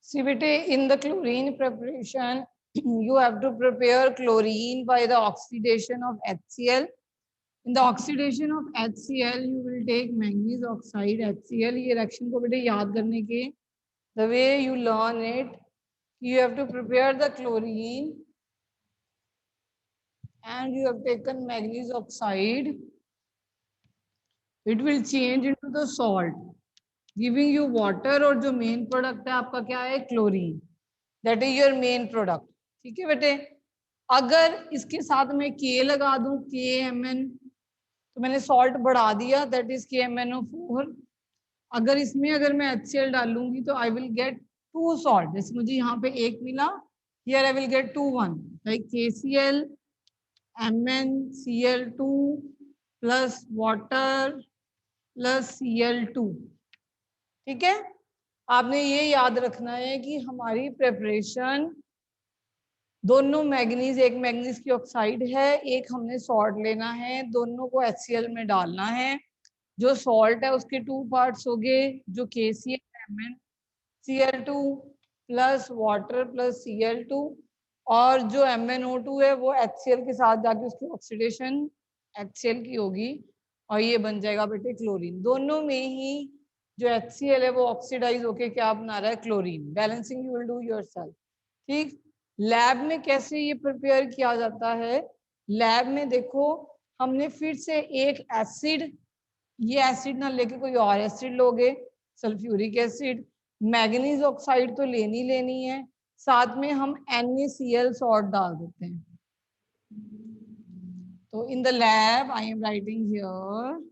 See, in the chlorine preparation, you have to prepare chlorine by the oxidation of HCl. In the oxidation of HCl, you will take manganese oxide HCl. ये reaction को बेटे याद करने के, the way you learn it, you have to prepare the chlorine and you have taken manganese oxide. It will change into the salt, giving you water, और जो main product है आपका क्या है, chlorine. That is your main product. ठीक है बेटे. अगर इसके साथ में K लगा दूं, KMN, तो मैंने सॉल्ट बढ़ा दिया, दैट इज KMnO4. अगर मैं HCl डालूंगी तो आई विल गेट 2 सॉल्ट. जैसे मुझे यहाँ पे एक मिला, here I will get 2 1, like KCl MnCl2 plus water plus Cl2. ठीक है. आपने ये याद रखना है कि हमारी प्रिपरेशन दोनों मैग्नीज, एक मैग्नीज की ऑक्साइड है, एक हमने सॉल्ट लेना है, दोनों को HCl में डालना है. जो सॉल्ट है उसके 2 पार्ट्स हो गए, जो KCl MnCl2 plus water plus Cl2, और जो MnO2 है वो HCl के साथ जाके उसकी ऑक्सीडेशन HCl की होगी और ये बन जाएगा बेटे क्लोरीन. दोनों में ही जो HCl है वो ऑक्सीडाइज होके क्या बना रहा है, chlorine. Balancing you will do yourself. ठीक. लैब में कैसे ये प्रिपेयर किया जाता है, लैब में देखो हमने फिर से एक एसिड, ये एसिड ना लेके कोई और एसिड लोगे, सल्फ्यूरिक एसिड. मैग्नीज ऑक्साइड तो लेनी है, साथ में हम NaCl सॉल्ट डाल देते हैं. तो इन the lab I am writing here,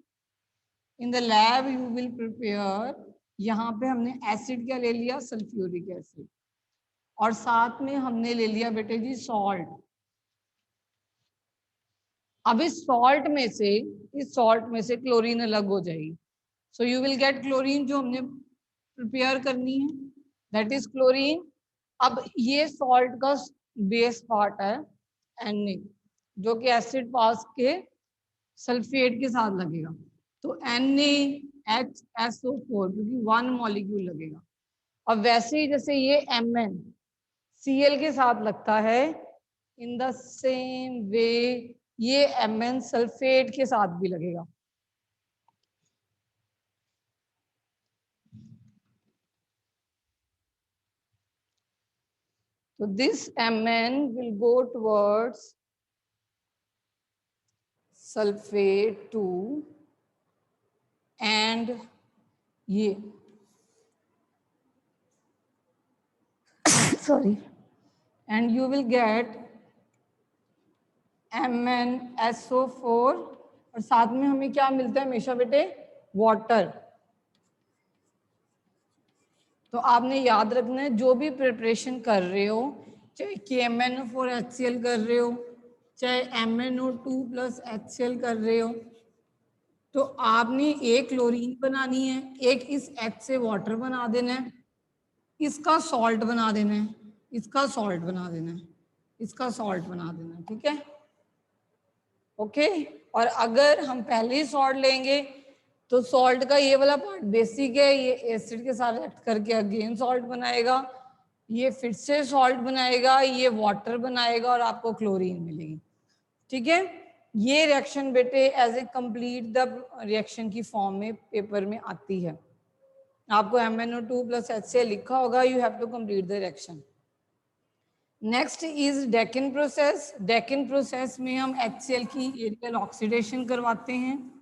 in the lab you will prepare. यहाँ पे हमने एसिड क्या ले लिया, सल्फ्यूरिक एसिड, और साथ में हमने ले लिया बेटे जी सॉल्ट. अब इस सॉल्ट में से क्लोरीन अलग हो जाएगी. So you will gate chlorine जो हमने प्रिपेयर करनी है, दैट इज क्लोरीन. अब ये सॉल्ट का बेस पार्ट है Na, जो कि एसिड पास के सल्फेट के साथ लगेगा. तो NaHSO4, क्योंकि 1 मॉलिक्यूल लगेगा. अब वैसे ही जैसे ये MnCl के साथ लगता है, इन द सेम वे ये Mn सल्फेट के साथ भी लगेगा. तो this Mn will go towards sulfate 2 and ये sorry, and you will get MnSO4, और साथ में हमें क्या मिलता है हमेशा बेटे, वाटर. तो आपने याद रखना है जो भी प्रिपरेशन कर रहे हो, चाहे KMnO4 HCl कर रहे हो, चाहे MnO2 प्लस HCl कर रहे हो, तो आपने एक क्लोरीन बनानी है, एक इस H से वाटर बना देना है, इसका सॉल्ट बना देना है, इसका सॉल्ट बना देना है, इसका सॉल्ट बना देना है. ठीक है. ओके. और अगर हम पहले ही सॉल्ट लेंगे तो सॉल्ट का ये वाला पार्ट बेसिक है, ये एसिड के साथ रिएक्ट करके अगेन सॉल्ट बनाएगा, ये फिर से सॉल्ट बनाएगा, ये वाटर बनाएगा और आपको क्लोरीन मिलेगी. ठीक है. ये रिएक्शन बेटे as a complete the reaction की फॉर्म में पेपर में आती है. आपको MnO2 प्लस HCl लिखा होगा, you have to complete the reaction. Next is Deacon process. Deacon process में हम HCl की एरियल ऑक्सीडेशन करवाते हैं.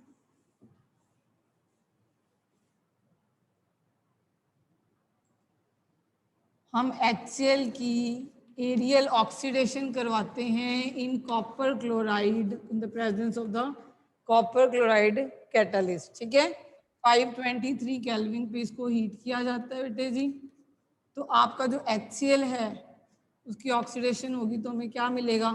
हम HCl की एरियल ऑक्सीडेशन करवाते हैं in copper chloride, in the presence of the copper chloride catalyst. ठीक है. 523 केल्विन पे इसको हीट किया जाता है बेटे जी. तो आपका जो HCl है उसकी ऑक्सीडेशन होगी तो हमें क्या मिलेगा,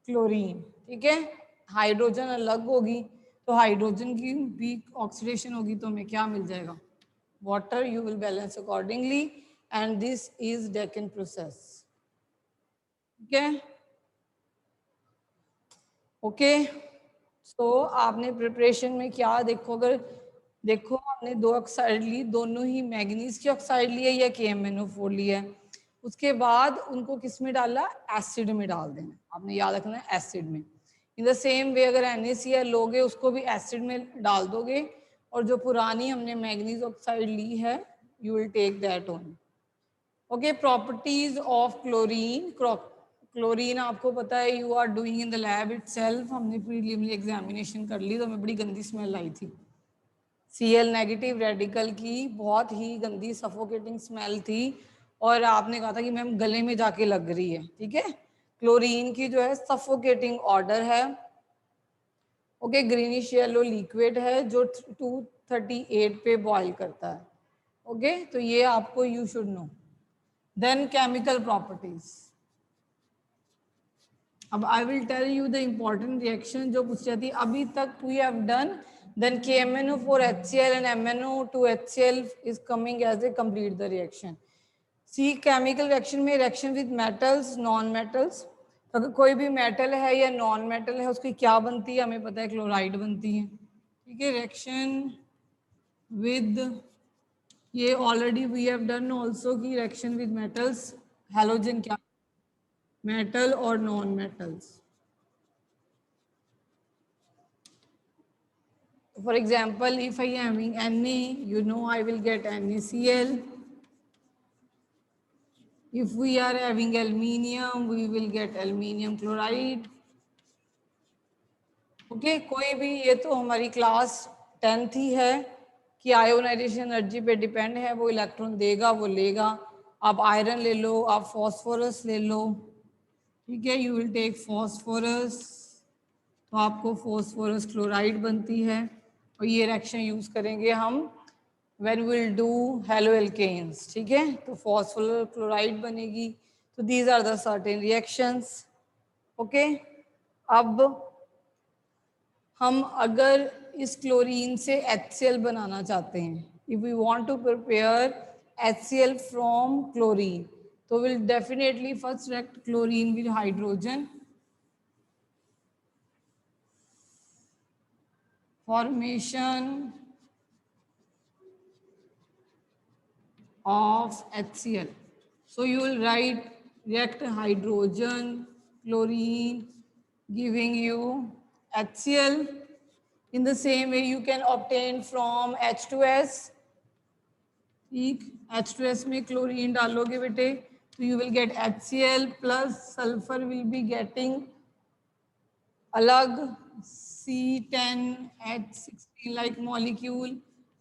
क्लोरीन. ठीक है. हाइड्रोजन अलग होगी तो हाइड्रोजन की भी ऑक्सीडेशन होगी तो हमें क्या मिल जाएगा, water. You will balance accordingly and this is Deccan process. Okay. तो आपने प्रिपरेशन में क्या देखो, अगर देखो हमने 2 ऑक्साइड ली, दोनों ही मैग्नीज की ऑक्साइड ली है या KMnO4 लिया है, उसके बाद उनको किस में डाला, एसिड में डाल देना, आपने याद रखना है एसिड में। इन द सेम वे अगर NaCl लोगे उसको भी एसिड में डाल दोगे, और जो पुरानी हमने मैग्नीज ऑक्साइड ली है you will take that only. Okay, properties of chlorine. Chlorine आपको पता है you are doing in the lab itself, हमने प्रीलिमिनरी एग्जामिनेशन कर ली तो हमें बड़ी गंदी स्मेल आई थी। Cl नेगेटिव रेडिकल की बहुत ही गंदी सफोकेटिंग स्मेल थी, और आपने कहा था कि मैम गले में जाके लग रही है। ठीक है, क्लोरीन की जो है सफोकेटिंग ऑर्डर है। ओके, ग्रीनिश येलो लिक्विड है जो 238 पे बॉईल करता है। ओके, तो ये आपको you should know. Then chemical properties. अब I will tell you the important reaction जो पूछ जाती है अभी तक we have done. Then KMnO4 HCl and MnO2 HCl is coming as a complete the reaction. See chemical reaction में reaction with metals non metals, अगर कोई भी मेटल है या नॉन मेटल है उसकी क्या बनती है हमें पता है, क्लोराइड बनती है। ठीक है, रिएक्शन विद, ये already we have done also की रिएक्शन विद मेटल्स, हेलोजन क्या, मेटल और non metals. For example, if I am having Na, you know I will get NaCl. If we are having aluminium, we will get aluminium chloride. Okay, कोई भी, ये तो हमारी class 10th ही है कि ionisation energy पे depend है, वो इलेक्ट्रॉन देगा वो लेगा। आप आयरन ले लो, आप फॉस्फोरस ले लो, ठीक है, यू विल टेक फॉस्फोरस, तो आपको फॉस्फोरस क्लोराइड बनती है, और ये रिएक्शन यूज करेंगे हम when will do haloalkanes. ठीक है, तो फॉस्फोरस क्लोराइड बनेगी। तो these are the certain reactions. Okay, अब हम अगर इस क्लोरीन से HCl बनाना चाहते हैं, if we want to prepare HCl from chlorine, तो will definitely first react chlorine with hydrogen, formation of HCl. So you will write react hydrogen, chlorine, giving you HCl. In the same way you can obtain from H2S. ठीक, H2S में chlorine डालोगे बेटे तो you will get HCl plus sulfur will be getting अलग C10H16 like molecule.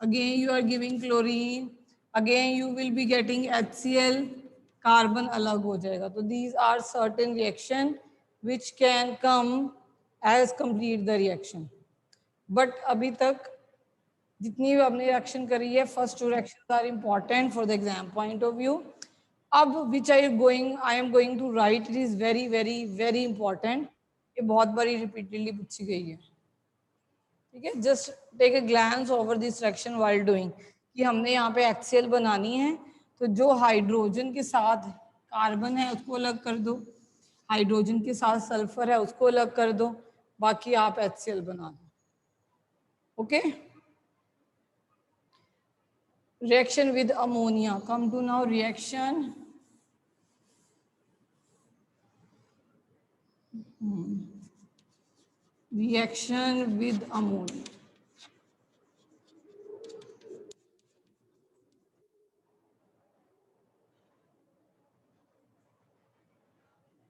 Again you are giving chlorine, again you will be getting HCl, carbon अलग हो जाएगा। तो these are certain reaction which can come as complete the reaction. But अभी तक जितनी भी आपने रिएक्शन करी है, first two reactions are important for the exam point of view. अब which I am going to write, it is very very very important, ये बहुत बारी रिपीटेडली पूछी गई है। ठीक है, just take a glance over this reaction while doing, कि हमने यहाँ पे HCl बनानी है, तो जो हाइड्रोजन के साथ कार्बन है उसको अलग कर दो, हाइड्रोजन के साथ सल्फर है उसको अलग कर दो, बाकी आप HCl बना दो। Okay, reaction with ammonia. Come to now reaction. Reaction with ammonia.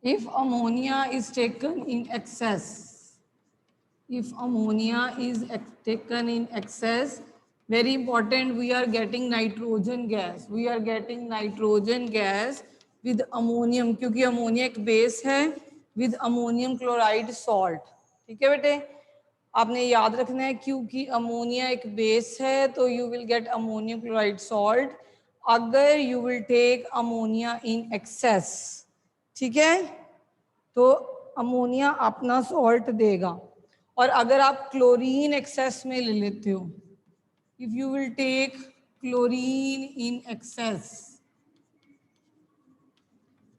If ammonia is taken in excess, if ammonia is taken in excess, very important, we are getting nitrogen gas. We are getting nitrogen gas with ammonium, क्योंकि ammonia एक base है, with ammonium chloride salt. ठीक है बेटे, आपने याद रखना है क्योंकि अमोनिया एक बेस है तो you will get ammonium chloride salt अगर you will take ammonia in excess. ठीक है, तो अमोनिया अपना सॉल्ट देगा, और अगर आप क्लोरीन एक्सेस में ले लेते हो, if you will take chlorine in excess,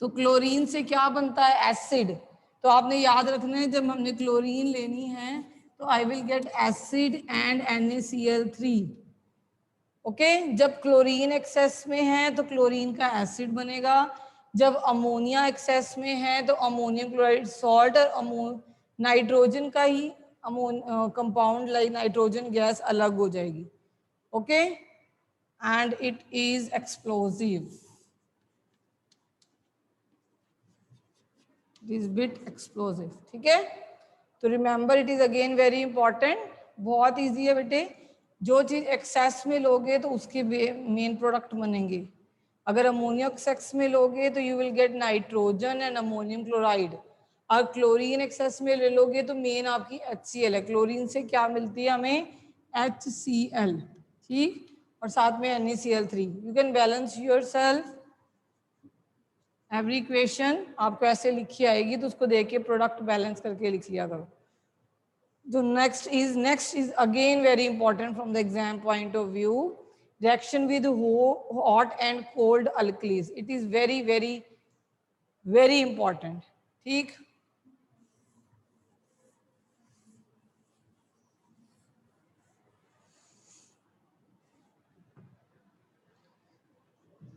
तो क्लोरीन से क्या बनता है, एसिड। तो आपने याद रखना है जब हमने क्लोरीन लेनी है तो I will get acid and NaCl3। Okay, जब क्लोरीन एक्सेस में है तो क्लोरीन का एसिड बनेगा, जब अमोनिया एक्सेस में है तो अमोनियम क्लोराइड सॉल्ट और नाइट्रोजन का ही कंपाउंड लाइक नाइट्रोजन गैस अलग हो जाएगी। Okay, and it is explosive, it is bit explosive. ठीक है, तो remember it is again very important, बहुत इजी है बेटे। जो चीज एक्सेस में लोगे तो उसके मेन प्रोडक्ट बनेंगे। अगर अमोनिया एक्सेस में लोगे तो you will gate nitrogen and ammonium chloride. और क्लोरीन एक्सेस में ले लोगे तो मेन आपकी HCl है। क्लोरीन से क्या मिलती है हमें? HCl। ठीक, और साथ में NaCl3। You can balance your self. Every equation आपको ऐसे लिखी आएगी तो उसको देख के प्रोडक्ट बैलेंस करके लिख लिया करो। So next is again very important from the exam point of view. Reaction with hot and cold alkalis. It is very important. ठीक,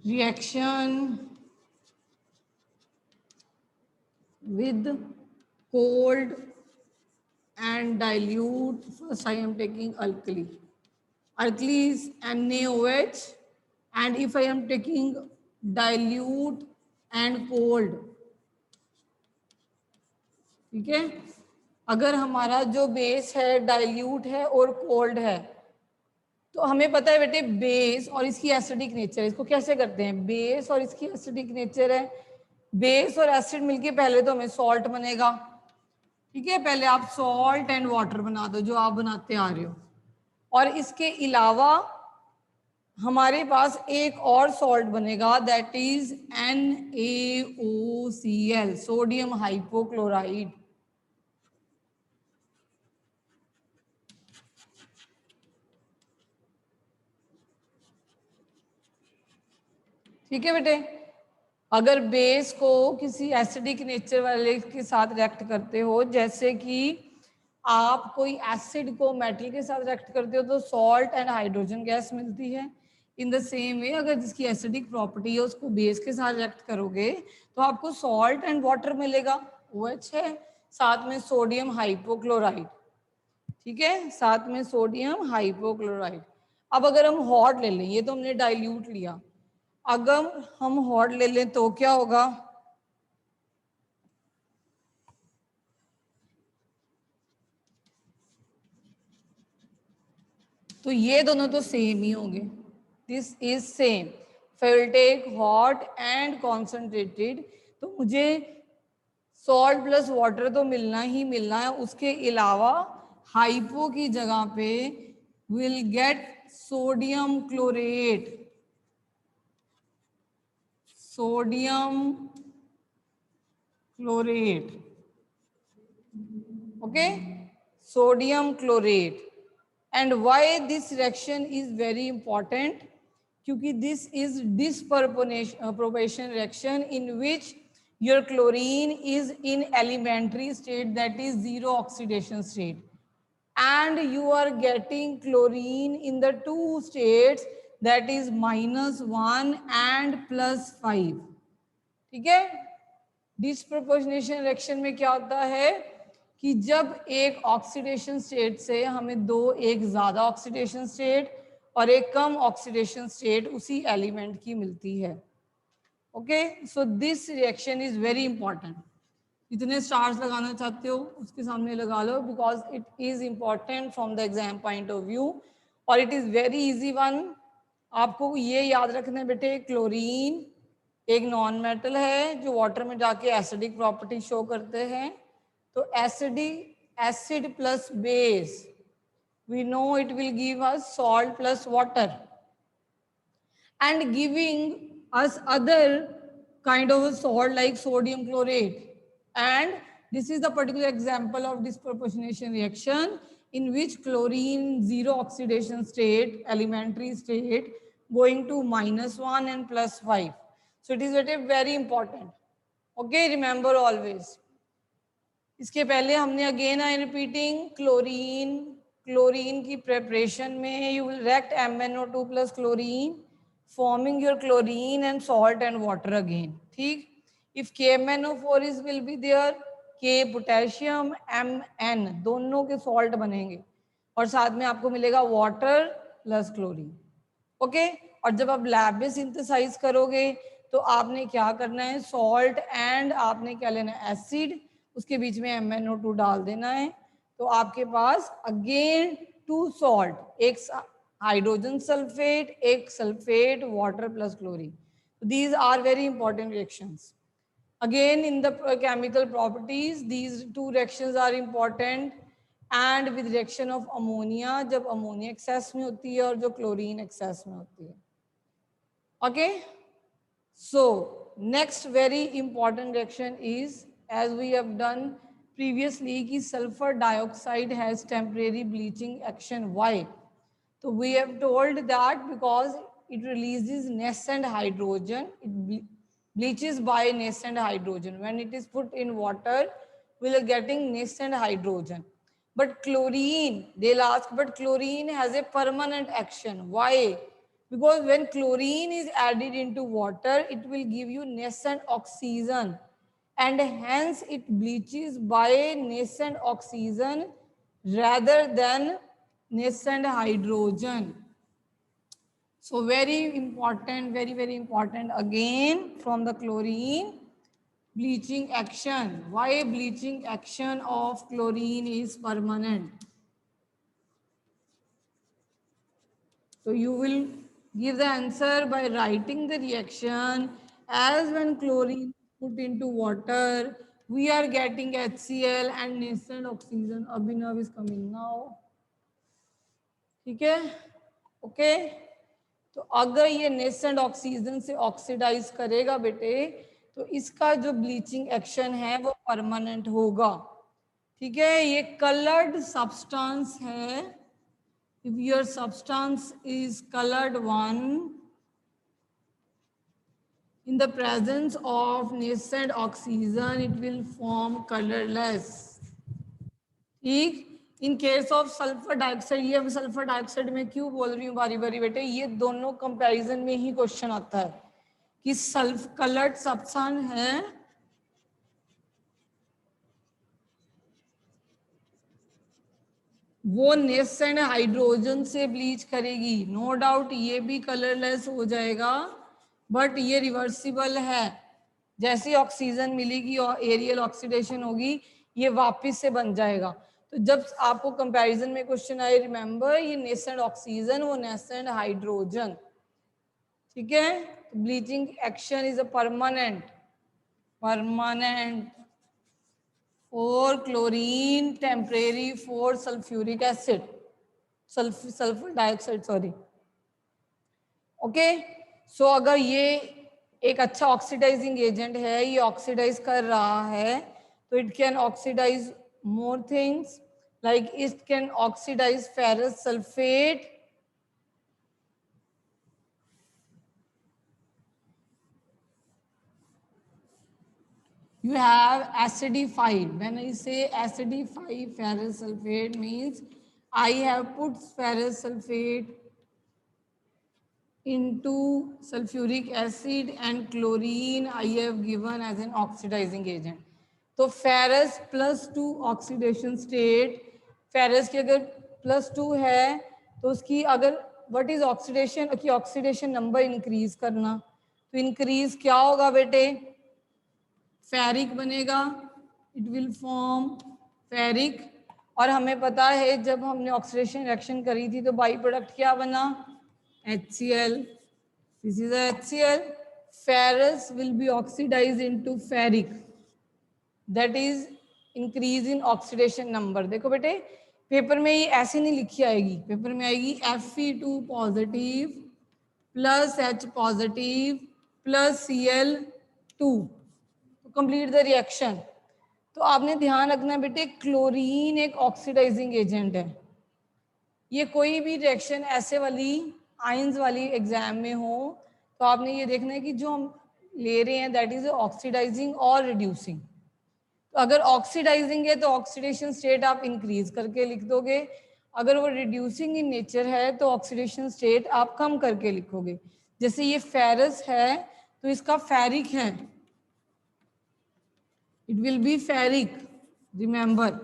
reaction with cold and dilute. First I am taking alkali. Alkali is NaOH, and if I am taking dilute and cold, ठीक है, अगर हमारा जो base है dilute है और cold है तो हमें पता है बेटे बेस और इसकी एसिडिक नेचर है। इसको कैसे करते हैं? बेस और इसकी एसिडिक नेचर है, बेस और एसिड मिलके पहले तो हमें सॉल्ट बनेगा। ठीक है, पहले आप सॉल्ट एंड वाटर बना दो जो आप बनाते आ रहे हो, और इसके अलावा हमारे पास एक और सॉल्ट बनेगा, that is NaOCl, sodium hypochloride. ठीक है बेटे, अगर बेस को किसी एसिडिक नेचर वाले के साथ रिएक्ट करते हो, जैसे कि आप कोई एसिड को मेटल के साथ रिएक्ट करते हो तो सॉल्ट एंड हाइड्रोजन गैस मिलती है। इन द सेम वे अगर जिसकी एसिडिक प्रॉपर्टी है उसको बेस के साथ रिएक्ट करोगे तो आपको सॉल्ट एंड वाटर मिलेगा, OH है, साथ में सोडियम हाइपोक्लोराइड। ठीक है, साथ में सोडियम हाइपोक्लोराइड। अब अगर हम हॉट ले लें, ये तो हमने डाइल्यूट लिया, अगर हम हॉट ले लें तो क्या होगा? तो ये दोनों तो सेम ही होंगे, this is same. If I will take hot and concentrated तो मुझे सॉल्ट प्लस वाटर तो मिलना ही मिलना है, उसके अलावा हाइपो की जगह पे will get sodium chlorate, sodium chlorate. Okay, sodium chlorate. And why this reaction is very important? क्योंकि this is disproportion reaction in which your chlorine is in elementary state, that is zero oxidation state, and you are getting chlorine in the two states, that is -1 and +5। ठीक है, disproportionation reaction में क्या होता है कि जब एक oxidation state से हमें दो, एक ज्यादा ऑक्सीडेशन स्टेट और एक कम ऑक्सीडेशन स्टेट उसी एलिमेंट की मिलती है। Okay, so this reaction is very important. जितने स्टार्स लगाना चाहते हो उसके सामने लगा लो, because it is important from the exam point of view, और it is very easy one. आपको ये याद रखना है बेटे, क्लोरीन एक नॉन मेटल है जो वाटर में जाके एसिडिक प्रॉपर्टी शो करते हैं। तो acid plus base, we know it will give us salt plus water and giving us other kind of a salt like sodium chlorate. And this is the particular example of disproportionation reaction in which chlorine zero oxidation state, elementary state, going to -1 and +5. So it is very important. Okay, remember always. इसके पहले हमने again I repeating chlorine की preparation में you will react MnO2 plus chlorine forming your chlorine and salt and water again. ठीक. If KMnO4 is will be there, K potassium Mn दोनों के salt बनेंगे और साथ में आपको मिलेगा वाटर प्लस क्लोरीन. ओके. और जब आप लैब में सिंथेसाइज करोगे तो आपने क्या करना है, सॉल्ट एंड आपने क्या लेना है, एसिड, उसके बीच में MnO2 डाल देना है. तो आपके पास अगेन 2 सॉल्ट, एक हाइड्रोजन सल्फेट, एक sulphate, water plus chlorine. These are very important reactions. Again, in the chemical properties, these two reactions are important. And with reaction of ammonia, जब अमोनिया एक्सेस में होती है और जो क्लोरीन एक्सेस में होती है. Okay. So next very important reaction is, as we have done previously, कि sulfur dioxide has temporary bleaching action. Why? So we have told that because it releases nascent hydrogen, it bleaches by nascent hydrogen. When it is put in water, we are getting nascent hydrogen. But chlorine, they'll ask, but chlorine has a permanent action. Why? Because when chlorine is added into water, it will give you nascent oxygen, and hence it bleaches by nascent oxygen rather than nascent hydrogen. So very important, very important again from the chlorine bleaching action. Why bleaching action of chlorine is permanent? So you will give the answer by writing the reaction. As when chlorine put into water, we are getting HCl and nascent oxygen. Abhinav is coming now. ठीक है. Okay. तो अगर ये nascent oxygen से oxidise करेगा बेटे, तो इसका जो ब्लीचिंग एक्शन है वो परमानेंट होगा. ठीक है. ये कलर्ड सब्सटेंस है. If your substance is coloured one in the presence of nascent oxygen, it will form colorless. ठीक. In case of sulphur dioxide, ये सल्फर डाइऑक्साइड में क्यों बोल रही हूँ बारी बारी बेटे, ये दोनों कंपैरिजन में ही क्वेश्चन आता है कि सल्फ कलर्ड सब्सटेंस है, वो नेसेंट हाइड्रोजन से ब्लीच करेगी. नो डाउट ये भी कलरलेस हो जाएगा, बट ये रिवर्सिबल है. जैसे ऑक्सीजन मिलेगी और एरियल ऑक्सीडेशन होगी, ये वापस से बन जाएगा. तो जब आपको कंपैरिजन में क्वेश्चन आए, रिमेंबर ये नेसेंट ऑक्सीजन, वो नेसेंट हाइड्रोजन. ठीक है. Bleaching action is a permanent for chlorine, temporary for sulfuric acid, sulfur dioxide, sorry. Okay. So अगर ये एक अच्छा ऑक्सीडाइजिंग एजेंट है, ये ऑक्सीडाइज कर रहा है, तो it can oxidise more things, like it can oxidise ferrous sulphate, you have acidified. When I say acidify ferrous sulfate means I have put ferrous sulfate into sulfuric acid and chlorine I have given as an oxidizing agent. तो ferrous +2 oxidation state, ferrous की अगर +2 है तो उसकी अगर what is oxidation की oxidation number increase करना, तो इंक्रीज क्या होगा बेटे, फेरिक बनेगा. It will form ferric. और हमें पता है जब हमने ऑक्सीडेशन रिएक्शन करी थी तो बाई प्रोडक्ट क्या बना, HCl. This is HCl. Ferrous will be oxidise into ferric, that is increase in oxidation number. देखो बेटे पेपर में ये ऐसे नहीं लिखी आएगी, पेपर में आएगी Fe2 positive plus H positive plus Cl2 complete the reaction. तो आपने ध्यान रखना बेटे क्लोरीन एक ऑक्सीडाइजिंग एजेंट है. ये कोई भी रिएक्शन ऐसे वाली आयंस वाली एग्जाम में हो तो आपने ये देखना है कि जो हम ले रहे हैं दैट इज ऑक्सीडाइजिंग और रिड्यूसिंग. अगर ऑक्सीडाइजिंग है तो ऑक्सीडेशन स्टेट आप इंक्रीज करके लिख दोगे, अगर वो रिड्यूसिंग इन नेचर है तो ऑक्सीडेशन स्टेट आप कम करके लिखोगे। जैसे ये फेरस है तो इसका फेरिक है, it will be ferric, remember.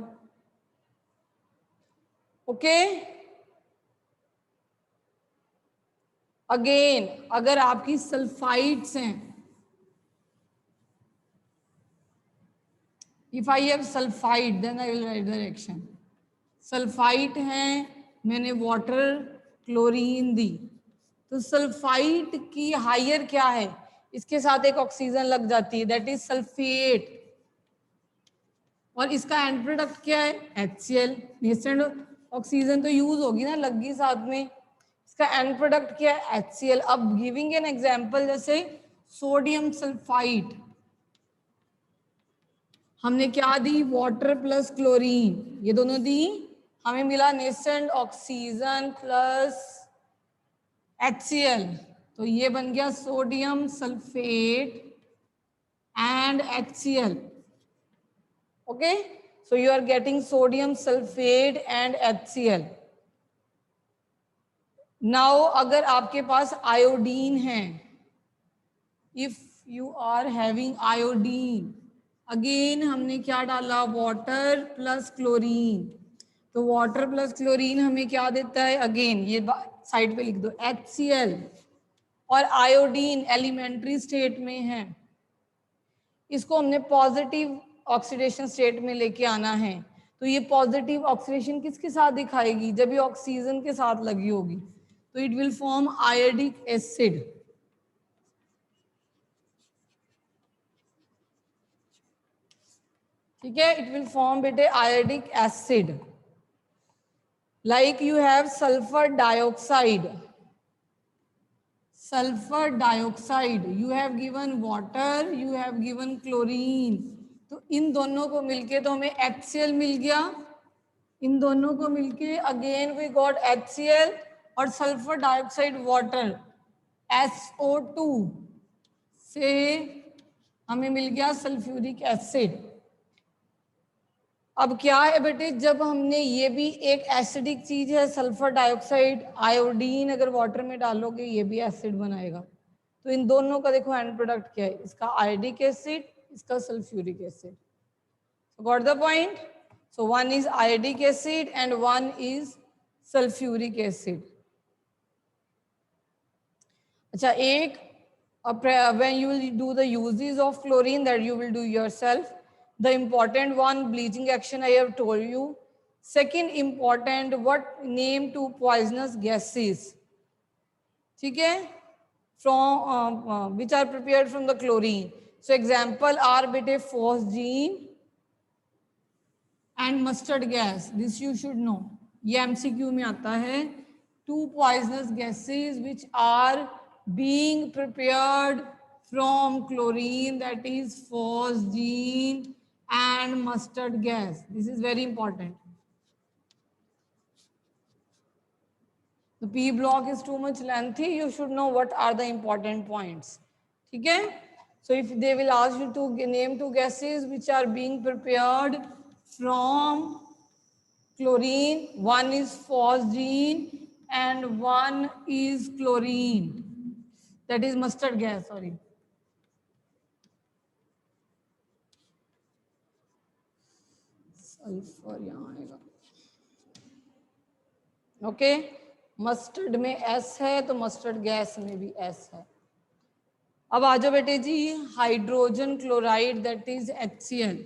Okay, again अगर आपकी सल्फाइड्स हैं, if I have sulphide then I will write the reaction. Sulphide है, मैंने वाटर क्लोरीन दी, तो सल्फाइड की हायर क्या है, इसके साथ एक ऑक्सीजन लग जाती है, दैट इज सल्फेट, और इसका एंड प्रोडक्ट क्या है, HCl। नेसेंट ऑक्सीजन तो यूज होगी ना, लगी साथ में, इसका एंड प्रोडक्ट क्या है, HCl। अब गिविंग एन एग्जांपल, जैसे सोडियम सल्फाइड, हमने क्या दी, वाटर प्लस क्लोरीन, ये दोनों दी, हमें मिला नेसेंट ऑक्सीजन प्लस HCl, तो ये बन गया sodium sulphate and HCl। Okay, so you are getting sodium sulphate and HCl। Now अगर आपके पास आयोडीन है, if you are having iodine, again हमने क्या डाला, वाटर प्लस क्लोरीन, तो वाटर प्लस क्लोरीन हमें क्या देता है, अगेन ये साइड पे लिख दो, HCl। और आयोडीन एलिमेंट्री स्टेट में है, इसको हमने पॉजिटिव ऑक्सीडेशन स्टेट में लेके आना है, तो ये पॉजिटिव ऑक्सीडेशन किसके साथ दिखाएगी, जब ये ऑक्सीजन के साथ लगी होगी, तो it will form iodic acid. ठीक है, इट विल फॉर्म बेटे iodic acid. Like you have sulphur dioxide, sulphur dioxide, you have given water, you have given chlorine, तो इन दोनों को मिलके तो हमें HCl मिल गया, इन दोनों को मिलके अगेन वी गॉट HCl, और सल्फर डाइऑक्साइड वाटर SO2 से हमें मिल गया सल्फ्यूरिक एसिड। अब क्या है बेटे, जब हमने ये भी एक एसिडिक चीज है सल्फर डाइऑक्साइड, आयोडीन अगर वाटर में डालोगे ये भी एसिड बनाएगा, तो इन दोनों का देखो एंड प्रोडक्ट क्या है, इसका आयोडिक एसिड, इसका sulphuric acid. Got the point? So one is iodic acid and one is sulphuric acid. अच्छा, एक when you will do the uses of chlorine, that you will do yourself. The important one, bleaching action, I have told you. Second important, what name to poisonous gases, ठीक है, from which are prepared from the chlorine. So example are bete phosgene and mustard gas, this you should know, ये MCQ में आता है। Two poisonous gases which are being prepared from chlorine, that is phosgene and mustard gas. This is very important. The P block is too much lengthy, you should know what are the important points. ठीक है, so if they will ask you to name two gases which are being prepared from chlorine, one is phosgene and one is chlorine, that is mustard gas, sorry. Sulphur यहाँ आएगा, okay, mustard में S है तो mustard gas में भी S है। अब आ जाओ बेटे जी, hydrogen chloride, that is HCl।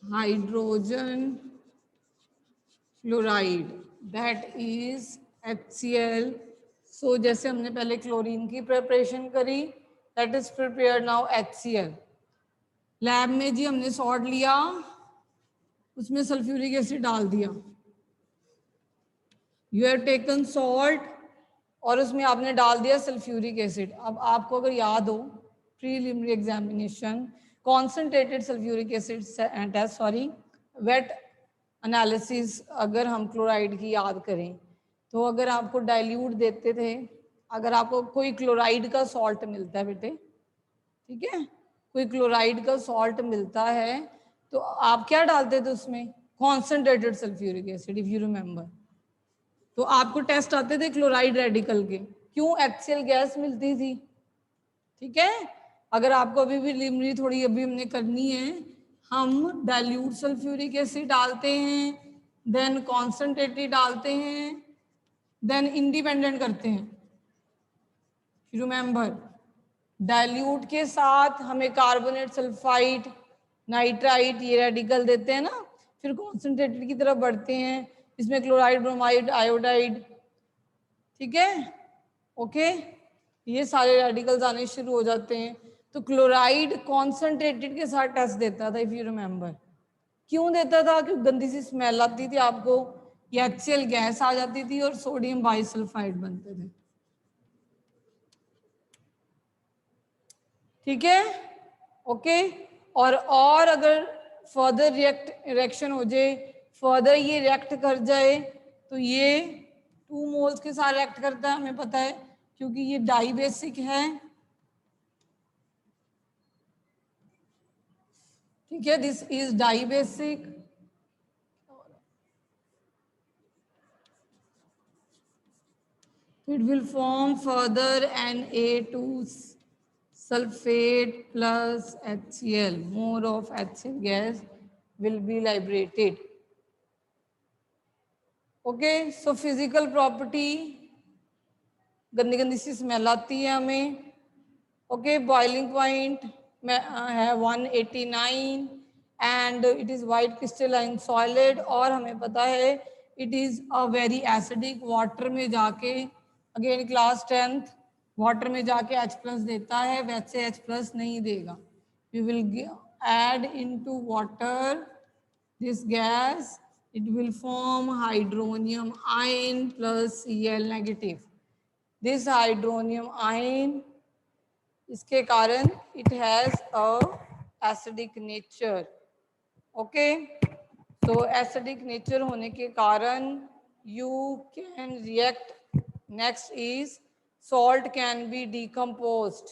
Hydrogen chloride that is HCl। So जैसे हमने पहले क्लोरीन की प्रिपरेशन करी, that is prepared now HCl। Lab में जी हमने सॉल्ट लिया, उसमें सल्फ्यूरिक एसिड डाल दिया, यू हैव टेकन सॉल्ट और उसमें आपने डाल दिया सल्फ्यूरिक एसिड। अब आपको अगर याद हो preliminary examination concentrated sulphuric acid test, sorry wet analysis, अगर हम क्लोराइड की याद करें तो अगर आपको डाइल्यूट देते थे अगर आपको कोई क्लोराइड का सॉल्ट मिलता है बेटे, ठीक है, कोई क्लोराइड का सॉल्ट मिलता है तो आप क्या डालते थे उसमें? Concentrated sulphuric acid, if you remember. तो आपको टेस्ट आते थे क्लोराइड रेडिकल के, क्यों? HCl गैस मिलती थी, ठीक है। अगर आपको अभी भी लिमरी थोड़ी अभी हमने करनी है, हम डाइल्यूट सल्फ्यूरिक एसिड डालते हैं, देन कॉन्सेंट्रेटेड डालते हैं, देन इंडिपेंडेंट करते हैं। रिमेंबर, डाइल्यूट के साथ हमें कार्बोनेट, सल्फाइड, नाइट्राइट ये रेडिकल देते हैं ना, फिर कॉन्सेंट्रेटेड की तरफ बढ़ते हैं, इसमें क्लोराइड, ब्रोमाइड, आयोडाइड, ठीक है, ओके, ये सारे रेडिकल्स आने शुरू हो जाते हैं। तो क्लोराइड कॉन्सेंट्रेटेड के साथ टेस्ट देता था, इफ यू रिमेंबर। क्यों देता था? क्योंकि गंदी सी स्मेल आती थी आपको, या HCl गैस आ जाती थी और सोडियम बाइसल्फाइड बनते थे, ठीक है, ओके। और अगर फर्दर रिएक्शन हो जाए, फर्दर ये रिएक्ट कर जाए, तो ये 2 मोल्स के साथ रिएक्ट करता है, हमें पता है, क्योंकि ये डाई बेसिक है, ठीक है, this is dibasic. It will form further Na2 sulfate plus HCl. More of HCl gas will be liberated. Okay, so physical property, गंदी गंदी सी स्मेल आती है हमें। ओके, बॉइलिंग पॉइंट है 189 and it is white crystalline solid, और हमें पता है it is a very acidic, water में जाके, अगेन क्लास 10th, वाटर में जाके H+ देता है, वैसे H+ नहीं देगा। You will add into water this gas, it will form hydronium ion plus Cl negative. This hydronium ion, इसके कारण it has a acidic nature, okay, so acidic nature होने के कारण you can react. Next is salt can be decomposed.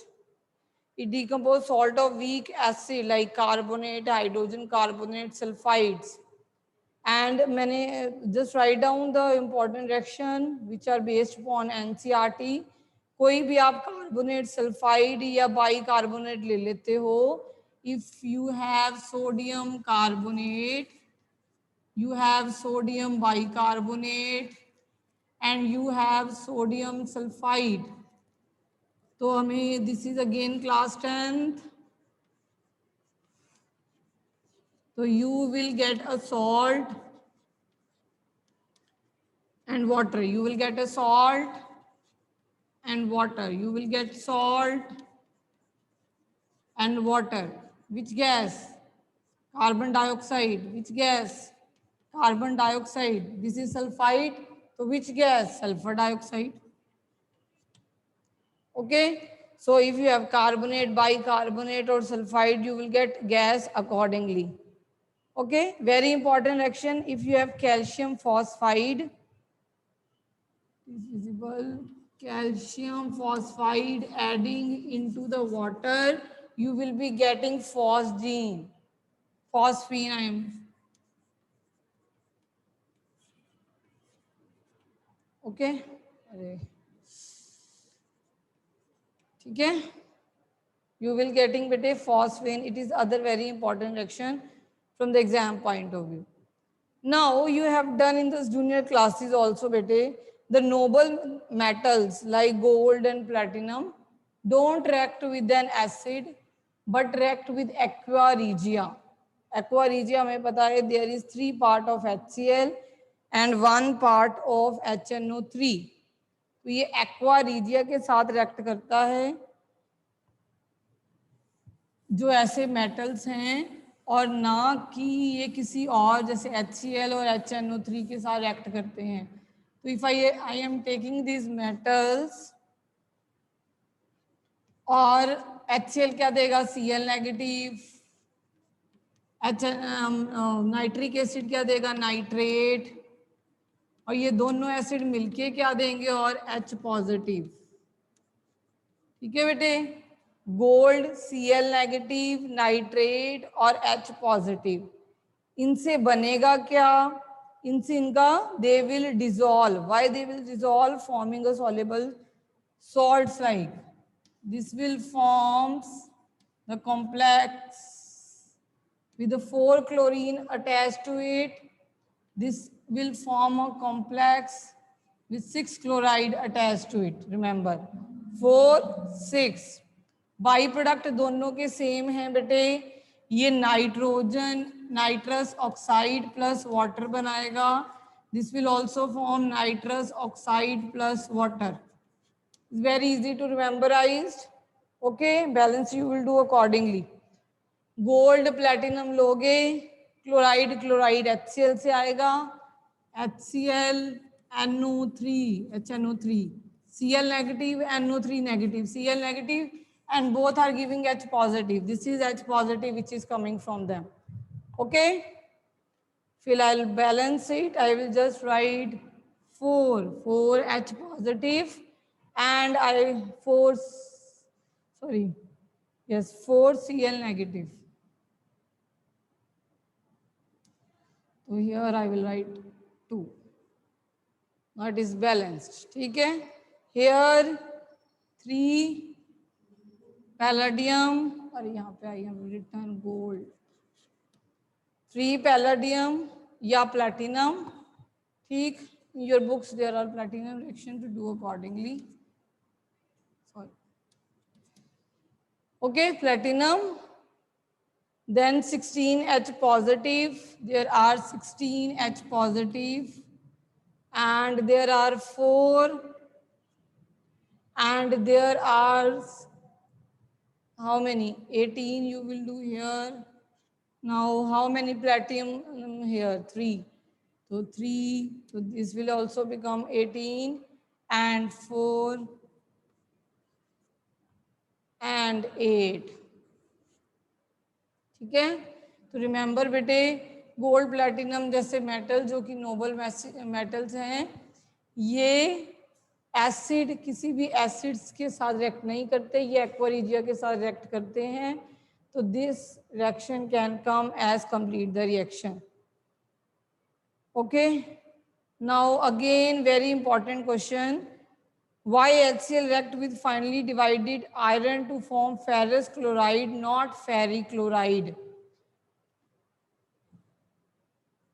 It decomposes salt of weak acid like carbonate, hydrogen carbonate, sulfides. And मैंने just write down the important reaction which are based upon NCERT. कोई भी आप carbonate, sulphide या by carbonate ले लेते हो, if you have sodium carbonate, you have sodium bicarbonate and you have sodium sulfide, तो हमें this is again class 10th, so you will get a salt and water, you will get a salt and water, you will get salt and water. Which gas? Carbon dioxide. Which gas? Carbon dioxide. This is sulfide, so which gas? Sulfur dioxide. Okay, so if you have carbonate, bicarbonate or sulfide, you will get gas accordingly. Okay, very important reaction. If you have calcium phosphide, visible calcium phosphide adding into the water, you will be getting phosgene, phosphine. Okay, ठीक है, you will getting bete phosphine. It is other very important reaction from the exam point of view. Now you have done in this junior classes also bete, the noble metals like gold and platinum don't react with an acid but react with aqua regia. Aqua regia हमें पता है there is 3 part of HCl and 1 part of HNO3. तो ये aqua regia के साथ react करता है जो ऐसे मेटल्स हैं, और ना कि ये किसी और जैसे HCl और HNO3 के साथ रिएक्ट करते हैं। तो if I am taking this metals, और HCl क्या देगा? Cl नेगेटिव, नाइट्रिक एसिड क्या देगा? नाइट्रेट, और ये दोनों एसिड मिलके क्या देंगे? और H पॉजिटिव। ठीक है बेटे, गोल्ड, Cl नेगेटिव, नाइट्रेट और H पॉजिटिव, इनसे बनेगा क्या, इनसे इनका they will dissolve, why they will dissolve, forming a soluble salts like this will forms the complex with the 4 chlorine attached to it. This will form a complex with 6 chloride attached to it. Remember 4 6 by product दोनों के same हैं बेटे, ये nitrogen nitrous oxide plus water बनाएगा, this will also form nitrous oxide plus water, very easy to rememberize. Okay, balance you will do accordingly. Gold platinum लोगे, chloride chloride HCl से आएगा, HCl NO3 HNO3, Cl negative NO3 negative, Cl negative, and both are giving H positive. This is H positive which is coming from them. Okay, फिर I'll balance it. I will just write 4 H positive and 4 Cl negative. So here I will write 2. That is balanced. ठीक है, here 3 palladium और यहाँ पे I have written gold, 3 palladium या platinum. ठीक, in your books there are platinum reaction to do accordingly. Sorry. Okay, platinum, then 16 H positive, there are 16 H positive, and there are 4, and there are how many, 18 you will do here. Now how many platinum here, 3, so 3, so this will also become 18 and 4 and 8. ठीक है, तो remember बेटे, gold platinum जैसे metal जो कि noble metals हैं, ये acid किसी भी एसिड्स के साथ रिएक्ट नहीं करते, ये एक्वारिजिया के साथ रिएक्ट करते हैं, तो this reaction can come as complete the reaction. Okay, now again very important question, why HCl react with finely divided iron to form ferrous chloride, not ferrichloride?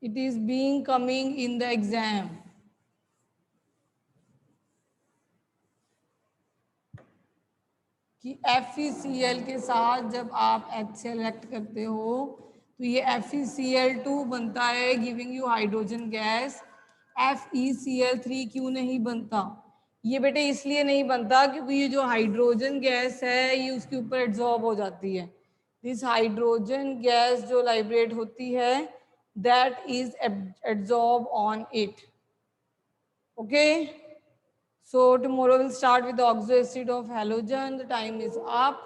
It is being coming in the exam. कि FeCl के साथ जब आप HCl react करते हो तो ये FeCl2 बनता है giving you hydrogen gas. FeCl3 क्यों नहीं बनता? ये बेटे इसलिए नहीं बनता क्योंकि ये जो हाइड्रोजन गैस है ये उसके ऊपर एब्जॉर्ब हो जाती है. दिस हाइड्रोजन गैस जो लाइब्रेट होती है that is absorbed on it. Okay, so tomorrow we'll start with the oxo acid of halogen. The time is up.